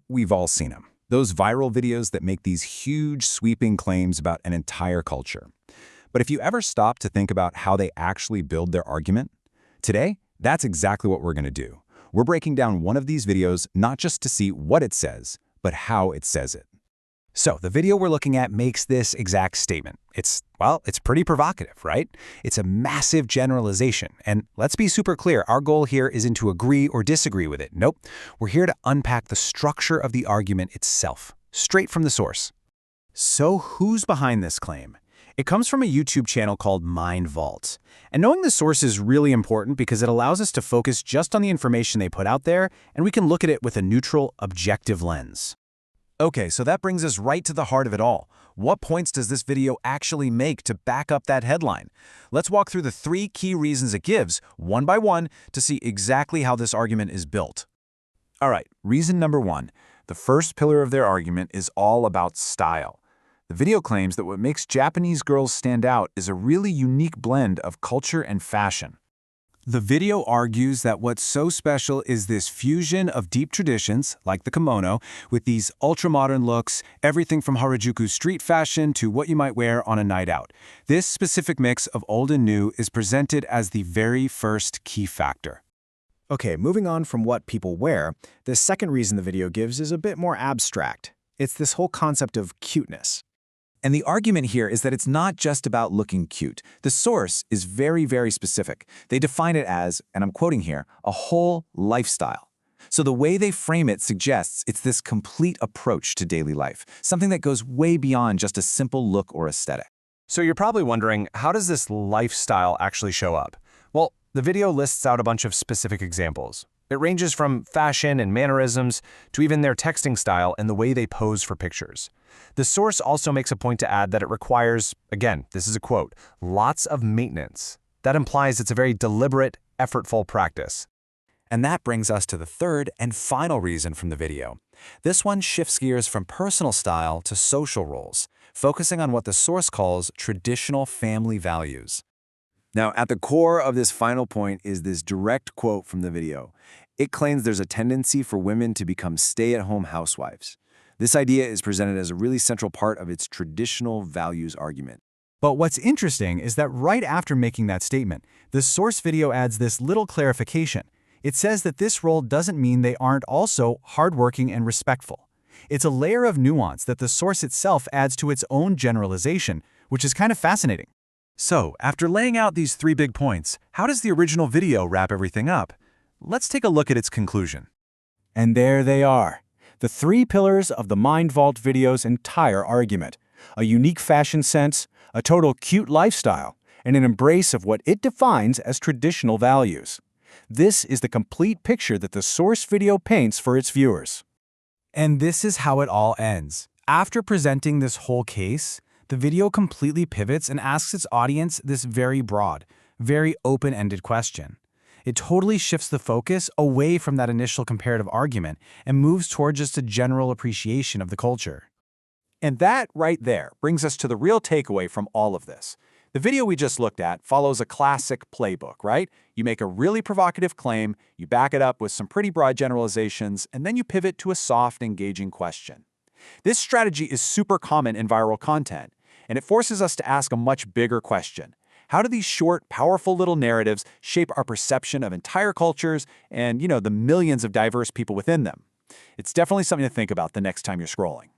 We've all seen them. Those viral videos that make these huge, sweeping claims about an entire culture. But if you ever stop to think about how they actually build their argument, today, that's exactly what we're going to do. We're breaking down one of these videos not just to see what it says, but how it says it. So the video we're looking at makes this exact statement. It's pretty provocative, right? It's a massive generalization. And let's be super clear, our goal here isn't to agree or disagree with it. Nope. We're here to unpack the structure of the argument itself, straight from the source. So who's behind this claim? It comes from a YouTube channel called Mind Vault. And knowing the source is really important because it allows us to focus just on the information they put out there, and we can look at it with a neutral, objective lens. Okay, so that brings us right to the heart of it all. What points does this video actually make to back up that headline? Let's walk through the 3 key reasons it gives, one by one, to see exactly how this argument is built. All right, reason number 1. The first pillar of their argument is all about style. The video claims that what makes Japanese girls stand out is a really unique blend of culture and fashion. The video argues that what's so special is this fusion of deep traditions, like the kimono, with these ultra-modern looks, everything from Harajuku street fashion to what you might wear on a night out. This specific mix of old and new is presented as the very first key factor. Okay, moving on from what people wear, the second reason the video gives is a bit more abstract. It's this whole concept of cuteness. And the argument here is that it's not just about looking cute. The source is very, very specific. They define it as, and I'm quoting here, a whole lifestyle. So the way they frame it suggests it's this complete approach to daily life, something that goes way beyond just a simple look or aesthetic. So you're probably wondering, how does this lifestyle actually show up? Well, the video lists out a bunch of specific examples. It ranges from fashion and mannerisms to even their texting style and the way they pose for pictures. The source also makes a point to add that it requires, again, this is a quote, lots of maintenance. That implies it's a very deliberate, effortful practice. And that brings us to the third and final reason from the video. This one shifts gears from personal style to social roles, focusing on what the source calls traditional family values. Now, at the core of this final point is this direct quote from the video. It claims there's a tendency for women to become stay-at-home housewives. This idea is presented as a really central part of its traditional values argument. But what's interesting is that right after making that statement, the source video adds this little clarification. It says that this role doesn't mean they aren't also hardworking and respectful. It's a layer of nuance that the source itself adds to its own generalization, which is kind of fascinating. So, after laying out these 3 big points, how does the original video wrap everything up? Let's take a look at its conclusion. And there they are, the 3 pillars of the Mind Vault video's entire argument. A unique fashion sense, a total cute lifestyle, and an embrace of what it defines as traditional values. This is the complete picture that the source video paints for its viewers. And this is how it all ends. After presenting this whole case, the video completely pivots and asks its audience this very broad, very open-ended question. It totally shifts the focus away from that initial comparative argument and moves toward just a general appreciation of the culture. And that right there brings us to the real takeaway from all of this. The video we just looked at follows a classic playbook, right? You make a really provocative claim, you back it up with some pretty broad generalizations, and then you pivot to a soft, engaging question. This strategy is super common in viral content, and it forces us to ask a much bigger question. How do these short, powerful little narratives shape our perception of entire cultures and, the millions of diverse people within them? It's definitely something to think about the next time you're scrolling.